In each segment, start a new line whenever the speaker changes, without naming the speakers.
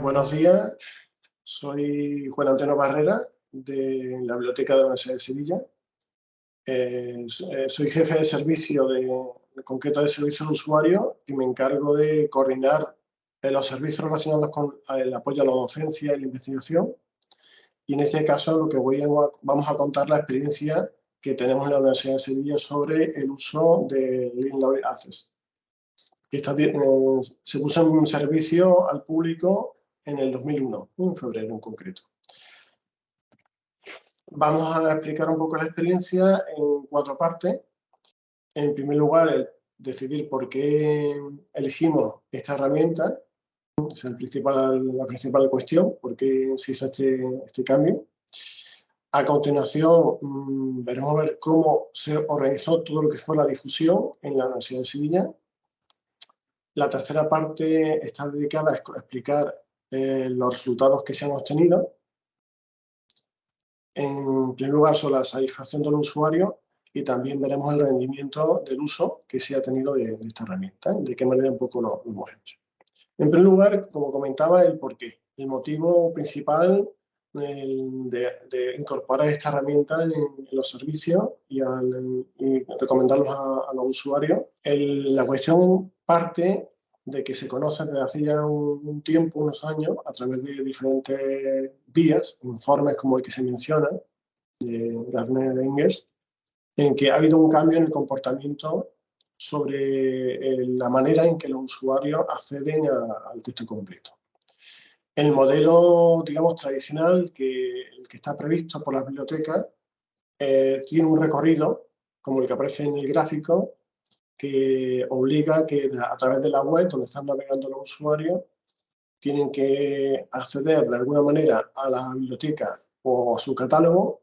Buenos días, soy Juan Antonio Barrera de la Biblioteca de la Universidad de Sevilla. Soy jefe de servicio, en concreto de servicio al usuario, y me encargo de coordinar los servicios relacionados con el apoyo a la docencia y la investigación. Y en este caso vamos a contar la experiencia que tenemos en la Universidad de Sevilla sobre el uso de Learning Library Access. Se puso en un servicio al público en el 2001, en febrero en concreto. Vamos a explicar un poco la experiencia en 4 partes. En primer lugar, decidir por qué elegimos esta herramienta. Es la principal cuestión, por qué se hizo este cambio. A continuación, veremos cómo se organizó todo lo que fue la difusión en la Universidad de Sevilla. La tercera parte está dedicada a explicar los resultados que se han obtenido. En primer lugar, sobre la satisfacción del usuario, y también veremos el rendimiento del uso que se ha tenido de esta herramienta, de qué manera un poco lo hemos hecho. En primer lugar, como comentaba, el porqué. El motivo principal de incorporar esta herramienta en los servicios y recomendarlos a los usuarios. La cuestión parte de que se conoce desde hace ya un tiempo, unos años, a través de diferentes vías, informes como el que se menciona, de Gartner de Engels, en que ha habido un cambio en el comportamiento sobre la manera en que los usuarios acceden al texto completo. El modelo, digamos, tradicional, el que está previsto por las bibliotecas, tiene un recorrido, como el que aparece en el gráfico, que obliga que a través de la web, donde están navegando los usuarios, tienen que acceder de alguna manera a la biblioteca o a su catálogo,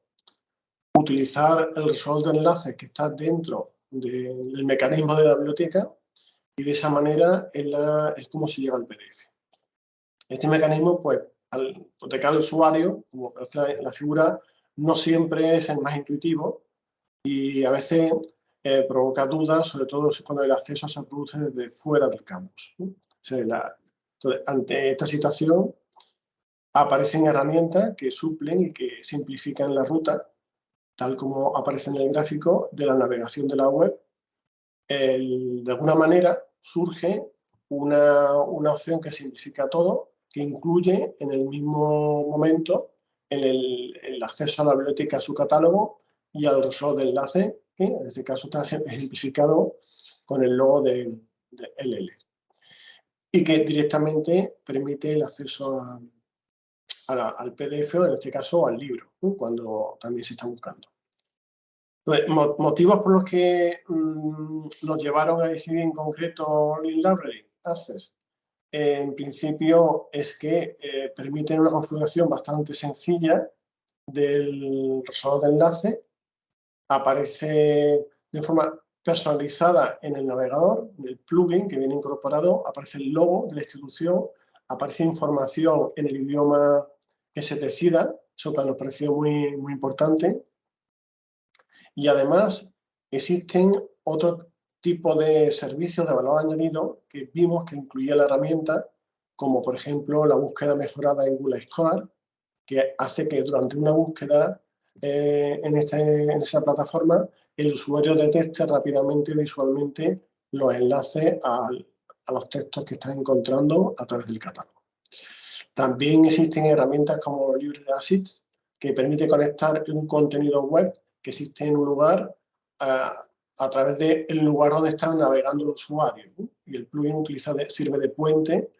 utilizar el resolver de enlaces que está dentro del mecanismo de la biblioteca, y de esa manera es como se llega al PDF. Este mecanismo, pues, de cara al usuario, como la figura, no siempre es el más intuitivo y a veces provoca dudas, sobre todo cuando el acceso se produce desde fuera del campus. Entonces, ante esta situación, aparecen herramientas que suplen y que simplifican la ruta, tal como aparece en el gráfico de la navegación de la web. De alguna manera surge una opción que simplifica todo, que incluye en el mismo momento el acceso a la biblioteca, a su catálogo y al resolver de enlace, que en este caso está ejemplificado con el logo de LL, y que directamente permite el acceso al PDF, o en este caso al libro, cuando también se está buscando. Entonces, motivos por los que nos llevaron a decidir en concreto Learning Library Access, en principio es que permiten una configuración bastante sencilla del resolver de enlace. Aparece de forma personalizada en el navegador, en el plugin que viene incorporado, aparece el logo de la institución, aparece información en el idioma que se decida, eso nos pareció muy, muy importante. Y además existen otro tipo de servicios de valor añadido que vimos que incluía la herramienta, como por ejemplo la búsqueda mejorada en Google Scholar, que hace que durante una búsqueda en esa plataforma el usuario detecte rápidamente y visualmente los enlaces a los textos que está encontrando a través del catálogo. También existen herramientas como LibreAssist, que permite conectar un contenido web que existe en un lugar a través del lugar donde están navegando los usuarios, ¿no? Y el plugin sirve de puente,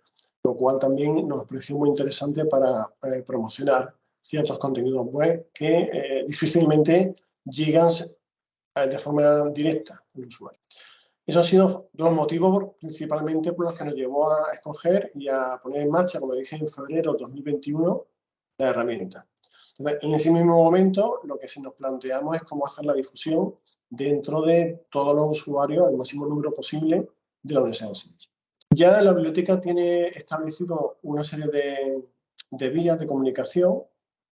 lo cual también nos pareció muy interesante para promocionar ciertos contenidos web que difícilmente llegan de forma directa al usuario. Esos han sido los motivos principalmente por los que nos llevó a escoger y a poner en marcha, como dije, en febrero de 2021, la herramienta. Entonces, en ese mismo momento, lo que nos planteamos es cómo hacer la difusión dentro de todos los usuarios, el máximo número posible de la Universidad de Sevilla. Ya la biblioteca tiene establecido una serie de vías de comunicación.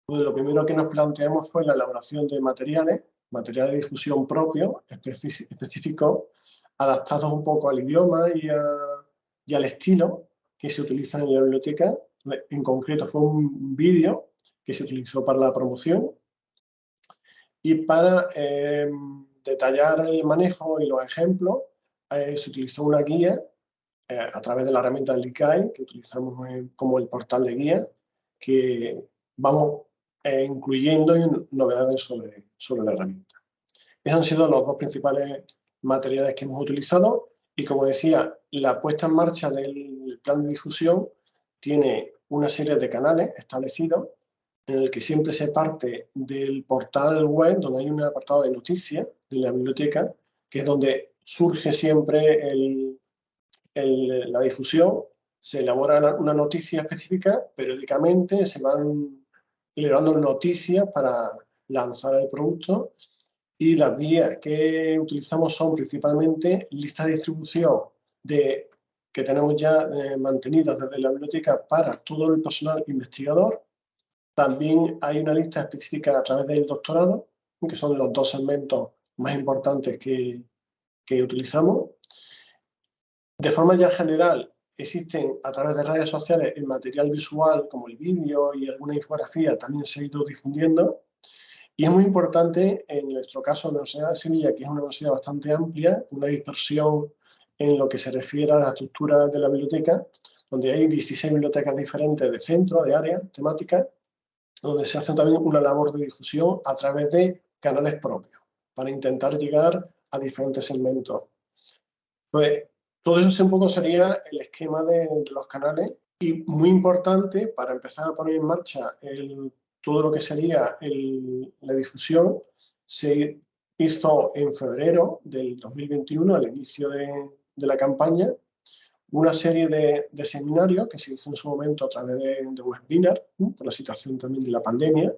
Pues lo primero que nos planteamos fue la elaboración de materiales de difusión propios, específicos, adaptados un poco al idioma y al estilo que se utiliza en la biblioteca, En concreto fue un vídeo que se utilizó para la promoción y para detallar el manejo y los ejemplos se utilizó una guía a través de la herramienta del ICAI, que utilizamos como el portal de guía, que vamos incluyendo novedades sobre la herramienta. Esos han sido los dos principales materiales que hemos utilizado y, como decía, la puesta en marcha del plan de difusión tiene una serie de canales establecidos en el que siempre se parte del portal web, donde hay un apartado de noticias de la biblioteca, que es donde surge siempre la difusión. Se elabora una noticia específica, periódicamente se van elevando noticias para lanzar el producto, y las vías que utilizamos son principalmente listas de distribución que tenemos ya mantenidas desde la biblioteca para todo el personal investigador. También hay una lista específica a través del doctorado, que son los dos segmentos más importantes que utilizamos. De forma ya general, existen a través de redes sociales el material visual, como el vídeo y alguna infografía, también se ha ido difundiendo. Y es muy importante, en nuestro caso, la Universidad de Sevilla, que es una universidad bastante amplia, una dispersión en lo que se refiere a la estructura de la biblioteca, donde hay 16 bibliotecas diferentes de centro, de áreas temáticas, donde se hace también una labor de difusión a través de canales propios, para intentar llegar a diferentes segmentos. Pues todo eso un poco sería el esquema de los canales, y muy importante para empezar a poner en marcha todo lo que sería la difusión. Se hizo en febrero del 2021, al inicio de la campaña, una serie de seminarios que se hizo en su momento a través de webinar, por la situación también de la pandemia.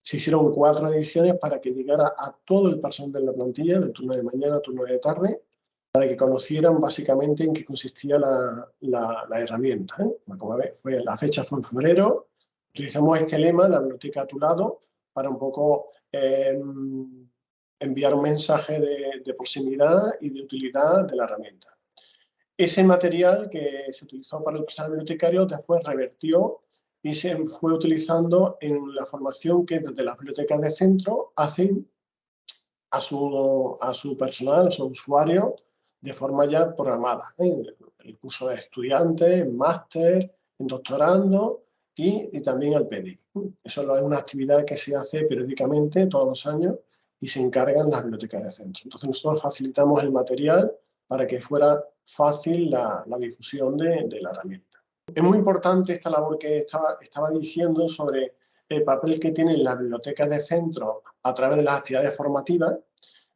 Se hicieron 4 ediciones para que llegara a todo el personal de la plantilla, del turno de mañana, turno de tarde, para que conocieran básicamente en qué consistía la herramienta. Como ves, la fecha fue en febrero. Utilizamos este lema, la biblioteca a tu lado, para un poco enviar un mensaje de proximidad y de utilidad de la herramienta. Ese material que se utilizó para el personal bibliotecario después revertió y se fue utilizando en la formación que desde las bibliotecas de centro hacen a su personal, a su usuario, de forma ya programada. El curso de estudiantes, en máster, en doctorando y también el PDI. Eso es una actividad que se hace periódicamente, todos los años, y se encargan las bibliotecas de centro. Entonces nosotros facilitamos el material para que fuera fácil la difusión de la herramienta. Es muy importante esta labor que estaba diciendo sobre el papel que tienen las bibliotecas de centro a través de las actividades formativas,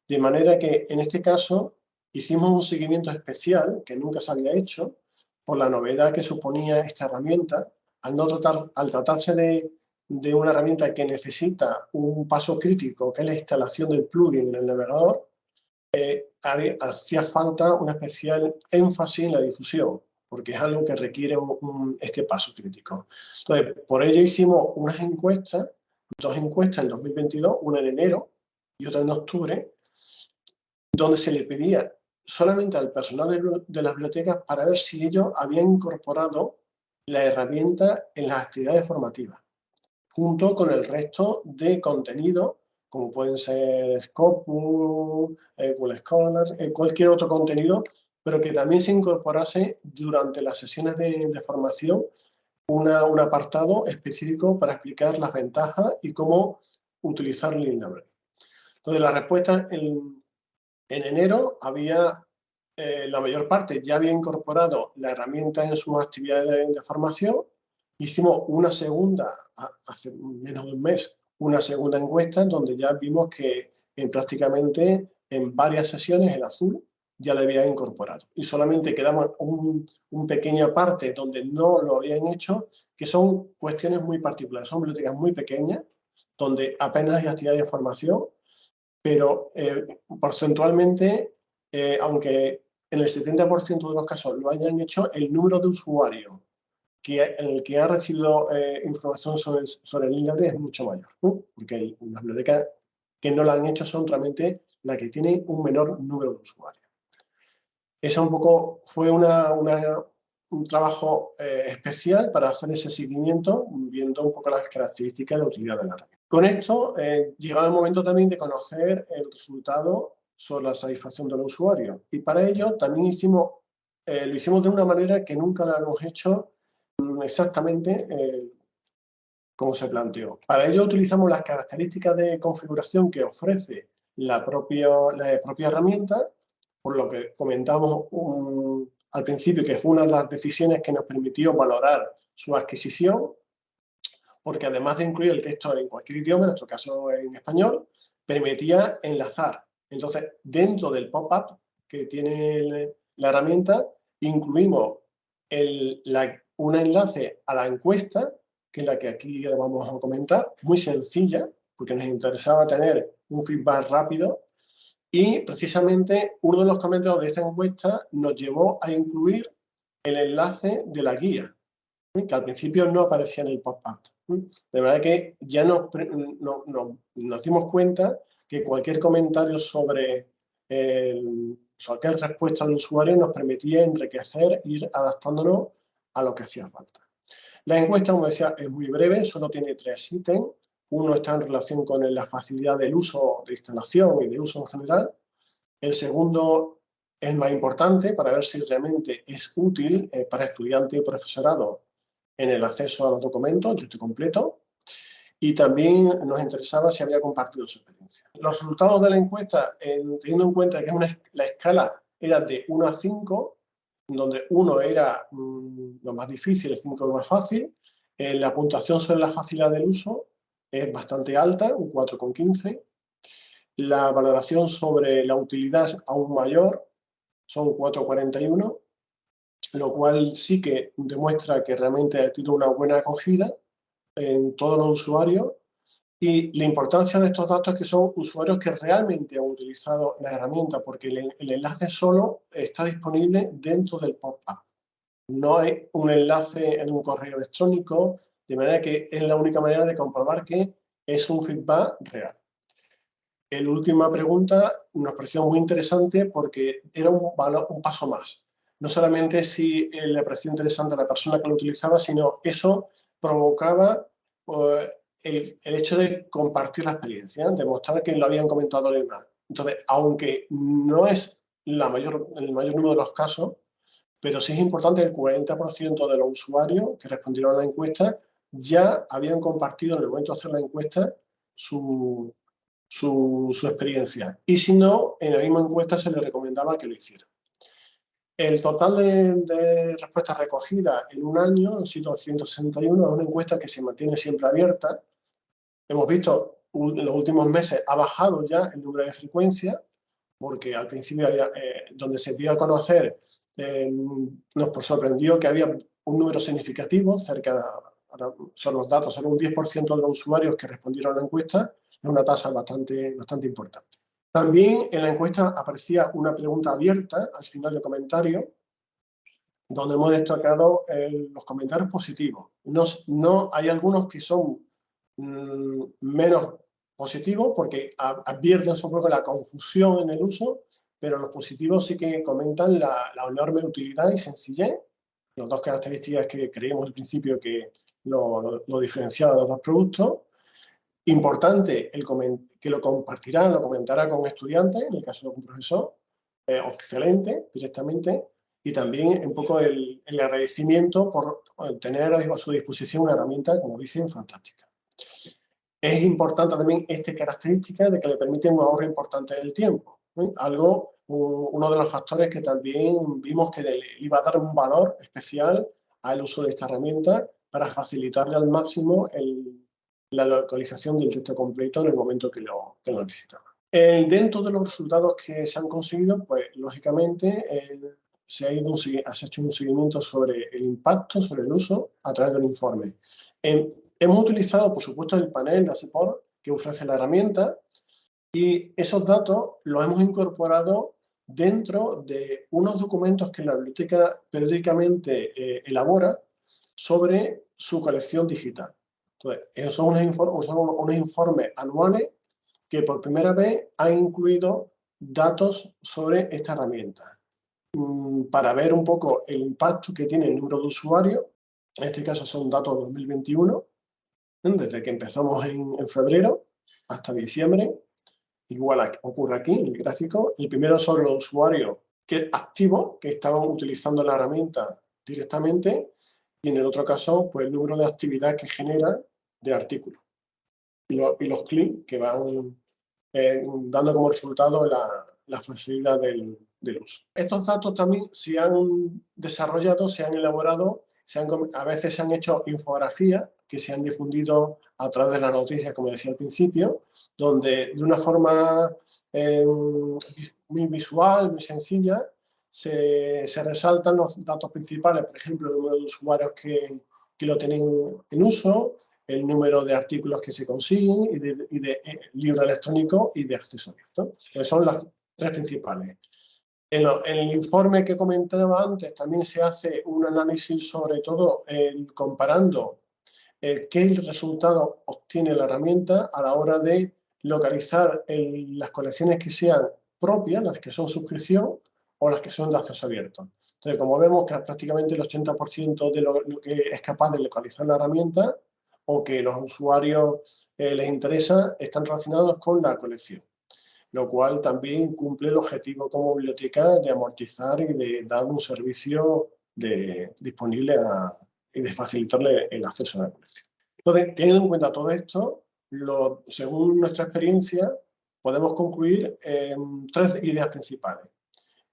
de manera que en este caso hicimos un seguimiento especial que nunca se había hecho por la novedad que suponía esta herramienta, al tratarse de una herramienta que necesita un paso crítico, que es la instalación del plugin en el navegador. Hacía falta un especial énfasis en la difusión, porque es algo que requiere este paso crítico. Entonces, por ello hicimos dos encuestas en 2022, una en enero y otra en octubre, donde se le pedía solamente al personal de las bibliotecas para ver si ellos habían incorporado la herramienta en las actividades formativas, junto con el resto de contenido, como pueden ser Scopus, Google Scholar, cualquier otro contenido, pero que también se incorporase durante las sesiones de formación un apartado específico para explicar las ventajas y cómo utilizar el Library. Entonces, la respuesta en enero había, la mayor parte ya había incorporado la herramienta en sus actividades de formación. Hicimos una segunda, hace menos de un mes, una segunda encuesta donde ya vimos que prácticamente en varias sesiones el azul ya la había incorporado. Y solamente quedamos una pequeña parte donde no lo habían hecho, que son cuestiones muy particulares. Son bibliotecas muy pequeñas, donde apenas hay actividades de formación, pero porcentualmente, aunque en el 70% de los casos lo hayan hecho, el número de usuarios en el que ha recibido información sobre el Library es mucho mayor, ¿no? Porque las bibliotecas que no la han hecho son realmente las que tienen un menor número de usuarios. Esa un poco fue una un trabajo especial para hacer ese seguimiento, viendo un poco las características y la utilidad de la herramienta. Con esto, llegaba el momento también de conocer el resultado sobre la satisfacción del usuario. Y para ello también lo hicimos de una manera que nunca lo hemos hecho exactamente como se planteó. Para ello utilizamos las características de configuración que ofrece la propia herramienta, por lo que comentamos al principio que fue una de las decisiones que nos permitió valorar su adquisición, porque además de incluir el texto en cualquier idioma, en nuestro caso en español, permitía enlazar. Entonces, dentro del pop-up que tiene la herramienta, incluimos un enlace a la encuesta, que es la que aquí vamos a comentar, muy sencilla, porque nos interesaba tener un feedback rápido, y precisamente uno de los comentarios de esta encuesta nos llevó a incluir el enlace de la guía, que al principio no aparecía en el pop-up. De manera que ya nos dimos cuenta que cualquier comentario sobre cualquier respuesta del usuario nos permitía enriquecer, ir adaptándonos a lo que hacía falta. La encuesta, como decía, es muy breve, solo tiene 3 ítems. Uno está en relación con la facilidad del uso de instalación y de uso en general. El segundo es más importante para ver si realmente es útil para estudiantes y profesorado en el acceso a los documentos, el texto completo. Y también nos interesaba si había compartido su experiencia. Los resultados de la encuesta, teniendo en cuenta que la escala era de 1 a 5, donde 1 era lo más difícil, 5 lo más fácil, la puntuación sobre la facilidad del uso es bastante alta, un 4,15. La valoración sobre la utilidad es aún mayor, son 4,41, lo cual sí que demuestra que realmente ha tenido una buena acogida en todos los usuarios. Y la importancia de estos datos es que son usuarios que realmente han utilizado la herramienta, porque el enlace solo está disponible dentro del pop-up. No hay un enlace en un correo electrónico, de manera que es la única manera de comprobar que es un feedback real. La última pregunta nos pareció muy interesante porque era un paso más. No solamente si le parecía interesante a la persona que lo utilizaba, sino eso provocaba el hecho de compartir la experiencia, demostrar que lo habían comentado los demás. Entonces, aunque no es el mayor número de los casos, pero sí es importante, el 40% de los usuarios que respondieron a la encuesta ya habían compartido en el momento de hacer la encuesta su experiencia. Y si no, en la misma encuesta se le recomendaba que lo hiciera. El total de respuestas recogidas en un año han sido 161, es una encuesta que se mantiene siempre abierta. Hemos visto en los últimos meses ha bajado ya el número de frecuencias, porque al principio donde se dio a conocer, nos sorprendió que había un número significativo, son los datos, solo un 10% de los usuarios que respondieron a la encuesta, es una tasa bastante importante. También en la encuesta aparecía una pregunta abierta al final del comentario, donde hemos destacado los comentarios positivos. No hay algunos que son menos positivos porque advierten sobre la confusión en el uso, pero los positivos sí que comentan la enorme utilidad y sencillez, las 2 características que creímos al principio que lo diferenciaba de los 2 productos. Importante que lo comentará con estudiantes, en el caso de un profesor, excelente, directamente, y también un poco el agradecimiento por tener a su disposición una herramienta, como dicen, fantástica. Es importante también esta característica de que le permite un ahorro importante del tiempo, uno de los factores que también vimos que le iba a dar un valor especial al uso de esta herramienta para facilitarle al máximo la localización del texto completo en el momento que lo necesitaba. Dentro de los resultados que se han conseguido, pues lógicamente se ha hecho un seguimiento sobre el impacto, sobre el uso, a través del informe. Hemos utilizado, por supuesto, el panel de support que ofrece la herramienta, y esos datos los hemos incorporado dentro de unos documentos que la biblioteca periódicamente elabora sobre su colección digital. Entonces, esos son unos informes anuales que por primera vez han incluido datos sobre esta herramienta. para ver un poco el impacto que tiene el número de usuarios. En este caso son datos de 2021, desde que empezamos en febrero hasta diciembre. Igual ocurre aquí en el gráfico. El primero son los usuarios activos que estaban utilizando la herramienta directamente, y en el otro caso, pues el número de actividad que genera de artículos y los clics que van dando como resultado la facilidad del uso. Estos datos también se han desarrollado, se han elaborado, a veces se han hecho infografías que se han difundido a través de las noticias, como decía al principio, donde de una forma muy visual, muy sencilla, se resaltan los datos principales, por ejemplo, el número de usuarios que lo tienen en uso, el número de artículos que se consiguen y de libro electrónico y de acceso abierto. Son las tres principales. En el informe que comentaba antes también se hace un análisis sobre todo comparando qué resultado obtiene la herramienta a la hora de localizar las colecciones que sean propias, las que son suscripción o las que son de acceso abierto. Entonces, como vemos que prácticamente el 80% de lo que es capaz de localizar la herramienta o que los usuarios les interesa están relacionados con la colección, lo cual también cumple el objetivo como biblioteca de amortizar y de dar un servicio disponible y de facilitarle el acceso a la colección. Entonces, teniendo en cuenta todo esto, según nuestra experiencia, podemos concluir tres ideas principales.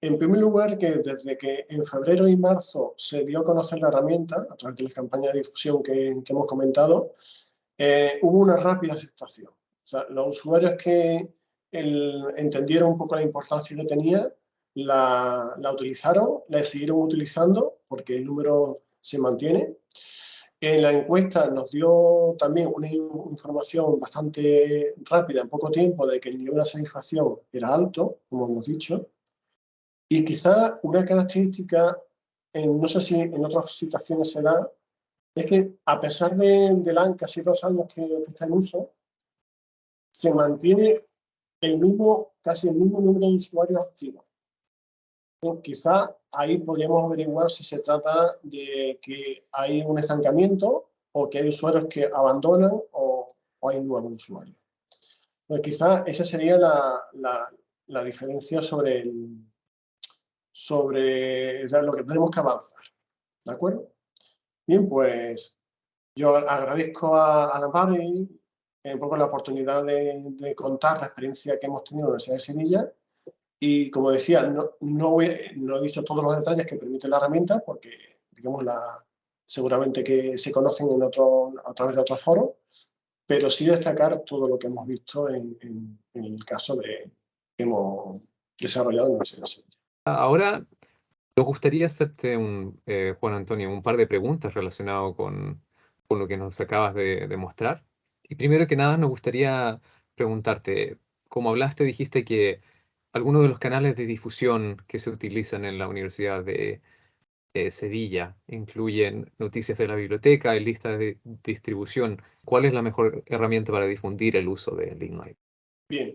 En primer lugar, que desde que en febrero y marzo se dio a conocer la herramienta, a través de la campaña de difusión que hemos comentado, hubo una rápida aceptación. O sea, los usuarios que entendieron un poco la importancia que tenía, la utilizaron, la siguieron utilizando porque el número se mantiene. En la encuesta nos dio también una información bastante rápida, en poco tiempo, de que el nivel de satisfacción era alto, como hemos dicho. Y quizá una característica, no sé si en otras situaciones se da, es que a pesar de casi 2 años que está en uso, se mantiene casi el mismo número de usuarios activos. Quizá ahí podríamos averiguar si se trata de que hay un estancamiento o que hay usuarios que abandonan o hay nuevos usuarios. Pues quizá esa sería la diferencia sobre lo que tenemos que avanzar. ¿De acuerdo? Bien, pues yo agradezco a Ana Barbie un poco la oportunidad de contar la experiencia que hemos tenido en la Universidad de Sevilla. Y como decía, no he dicho todos los detalles que permite la herramienta, porque digamos, seguramente que se conocen a través de otros foros, pero sí destacar todo lo que hemos visto en el caso que hemos desarrollado en la Universidad de Sevilla.
Ahora, nos gustaría hacerte, Juan Antonio, un par de preguntas relacionadas con lo que nos acabas de mostrar. Y primero que nada, nos gustaría preguntarte, como hablaste, dijiste que algunos de los canales de difusión que se utilizan en la Universidad de Sevilla incluyen noticias de la biblioteca y listas de distribución. ¿Cuál es la mejor herramienta para difundir el uso de Ignite?
Bien,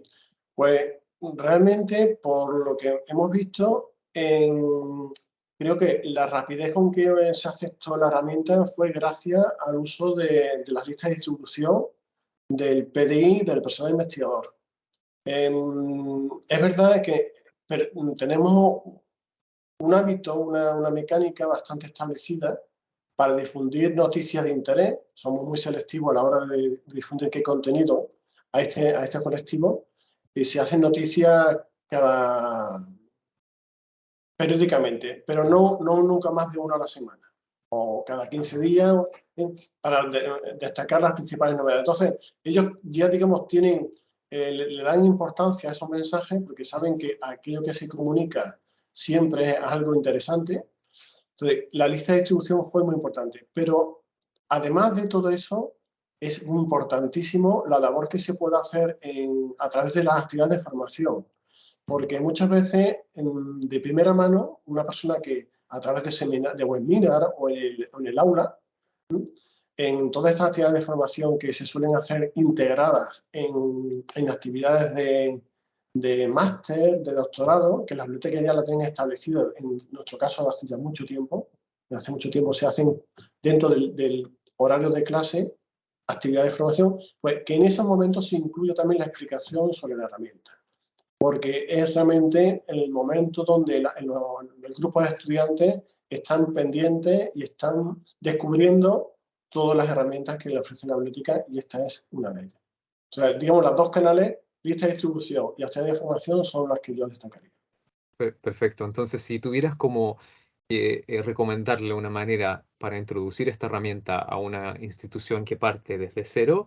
pues realmente por lo que hemos visto, creo que la rapidez con que se aceptó la herramienta fue gracias al uso de las listas de distribución del PDI, del personal investigador. Es verdad que tenemos un hábito, una mecánica bastante establecida para difundir noticias de interés. Somos muy selectivos a la hora de difundir qué contenido a este colectivo, y se hacen noticias periódicamente, pero no nunca más de una a la semana, o cada 15 días, para destacar las principales novedades. Entonces, ellos ya, digamos, le dan importancia a esos mensajes porque saben que aquello que se comunica siempre es algo interesante. Entonces, la lista de distribución fue muy importante, pero además de todo eso, es importantísimo la labor que se puede hacer a través de las actividades de formación, porque muchas veces, de primera mano, una persona que a través de webinar o en el aula, en todas estas actividades de formación que se suelen hacer integradas en actividades de máster, de doctorado, que las bibliotecas ya la tienen establecido, en nuestro caso hace ya mucho tiempo, se hacen dentro del horario de clase, actividades de formación, pues que en ese momento se incluye también la explicación sobre la herramienta, porque es realmente el momento donde el grupo de estudiantes están pendientes y están descubriendo todas las herramientas que le ofrece la biblioteca, y esta es una de ellas. O sea, digamos, las dos canales, lista de distribución y actividades de formación, son las que yo destacaría.
Perfecto. Entonces, si tuvieras como recomendarle una manera para introducir esta herramienta a una institución que parte desde cero,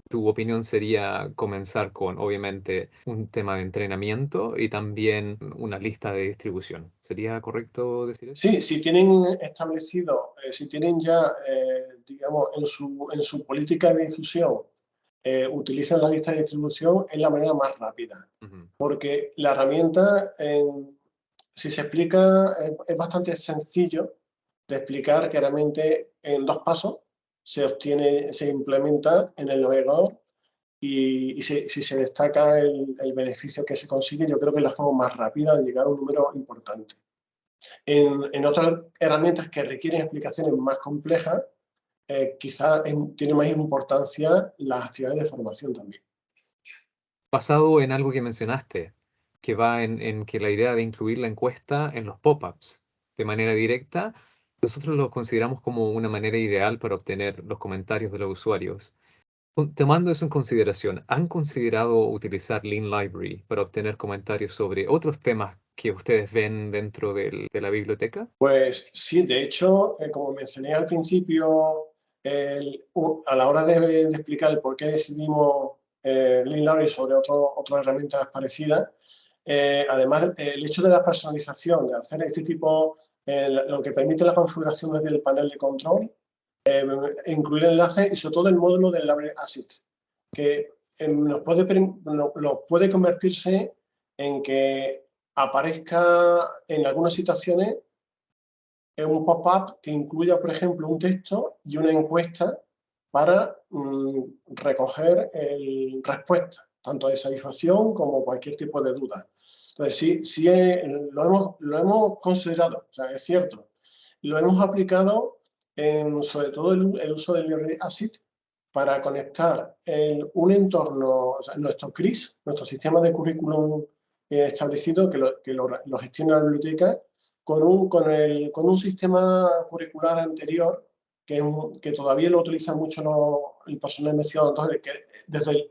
tu opinión sería comenzar con, obviamente, un tema de entrenamiento y también una lista de distribución. ¿Sería correcto decir eso?
Sí, si tienen establecido, si tienen ya, digamos, en su política de difusión, utilizan la lista de distribución, es la manera más rápida.
Ujú.
Porque la herramienta, si se explica, es bastante sencillo de explicar, que realmente en 2 pasos se implementa en el navegador, y si se destaca el beneficio que se consigue, yo creo que es la forma más rápida de llegar a un número importante. En otras herramientas que requieren explicaciones más complejas, quizás tiene más importancia las actividades de formación también.
Basado en algo que mencionaste, que va en que la idea de incluir la encuesta en los pop-ups de manera directa, nosotros lo consideramos como una manera ideal para obtener los comentarios de los usuarios. Tomando eso en consideración, ¿han considerado utilizar Lean Library para obtener comentarios sobre otros temas que ustedes ven dentro de la biblioteca?
Pues sí, de hecho, como mencioné al principio, a la hora de explicar el por qué decidimos Lean Library sobre otras herramientas parecidas, además, el hecho de la personalización, de hacer este tipo, lo que permite la configuración desde el panel de control, incluir enlaces y sobre todo el módulo del Library Assist, que puede convertirse en que aparezca en algunas situaciones en un pop-up que incluya, por ejemplo, un texto y una encuesta para recoger respuestas, tanto de satisfacción como cualquier tipo de duda. Entonces, sí lo hemos considerado, o sea, es cierto, lo hemos aplicado sobre todo el uso del Library Assist para conectar un entorno, o sea, nuestro CRIS, nuestro sistema de currículum establecido, que lo gestiona la biblioteca, con un sistema curricular anterior que todavía lo utiliza mucho el personal investigador. Entonces, que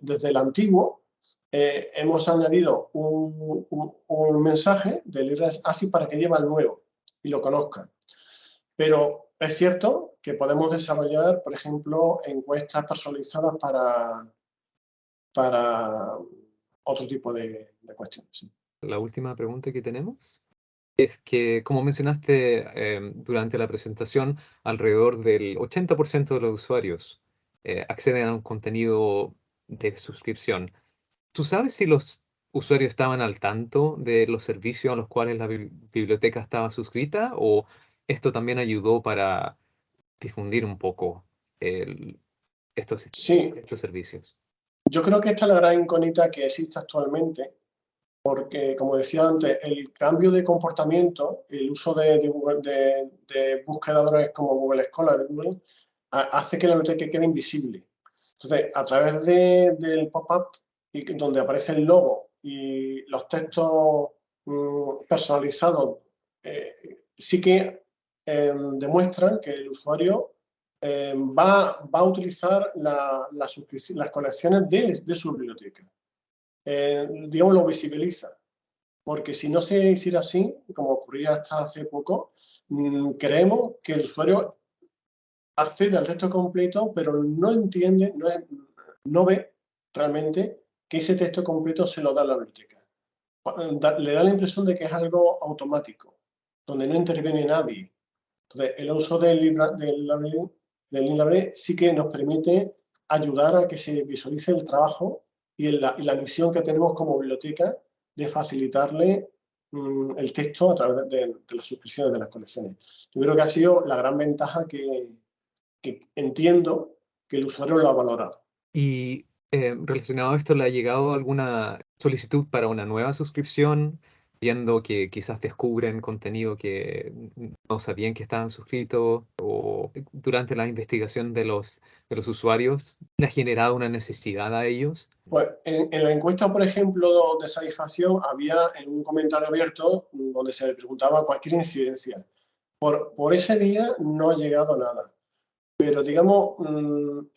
desde el antiguo hemos añadido un mensaje del Library Assist para que lleve al nuevo y lo conozca. Pero es cierto que podemos desarrollar, por ejemplo, encuestas personalizadas para otro tipo de cuestiones. Sí.
La última pregunta que tenemos es que, como mencionaste durante la presentación, alrededor del 80% de los usuarios acceden a un contenido de suscripción. ¿Tú sabes si los usuarios estaban al tanto de los servicios a los cuales la biblioteca estaba suscrita, o esto también ayudó para difundir un poco el-
Sí,
estos servicios?
yo creo que esta es la gran incógnita que existe actualmente, porque, como decía antes, el cambio de comportamiento, el uso de buscadores como Google Scholar, Google, hace que la biblioteca quede invisible. Entonces, a través del pop-up, donde aparece el logo y los textos personalizados, sí que demuestran que el usuario va a utilizar las colecciones de su biblioteca. Digamos, lo visibiliza. Porque si no se hiciera así, como ocurría hasta hace poco, creemos que el usuario accede al texto completo, pero no entiende, no ve realmente que ese texto completo se lo da la biblioteca. Le da la impresión de que es algo automático, donde no interviene nadie. Entonces, el uso del Library sí que nos permite ayudar a que se visualice el trabajo y la misión que tenemos como biblioteca de facilitarle el texto a través de las suscripciones de las colecciones. Yo creo que ha sido la gran ventaja que entiendo que el usuario lo ha valorado.
Y Relacionado a esto, ¿le ha llegado alguna solicitud para una nueva suscripción, viendo que quizás descubren contenido que no sabían que estaban suscritos, o durante la investigación de los usuarios, le ha generado una necesidad a ellos?
Pues en la encuesta, por ejemplo, de satisfacción, había en un comentario abierto donde se le preguntaba cualquier incidencia. Por ese día no ha llegado nada. Pero, digamos,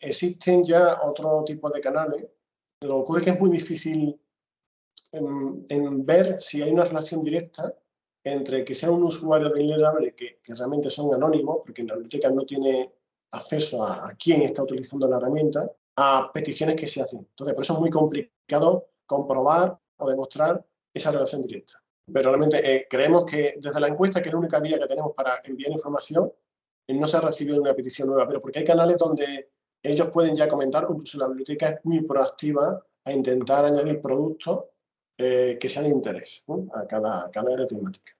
existen ya otro tipo de canales. Lo que ocurre es que es muy difícil en ver si hay una relación directa entre que sea un usuario de Inlerable que realmente son anónimos, porque la biblioteca no tiene acceso a quién está utilizando la herramienta, a peticiones que se hacen. Entonces, por eso es muy complicado comprobar o demostrar esa relación directa. Pero realmente creemos que desde la encuesta, que es la única vía que tenemos para enviar información, no se ha recibido una petición nueva, pero porque hay canales donde ellos pueden ya comentar, o incluso la biblioteca es muy proactiva a intentar añadir productos que sean de interés, ¿no? a cada área temática.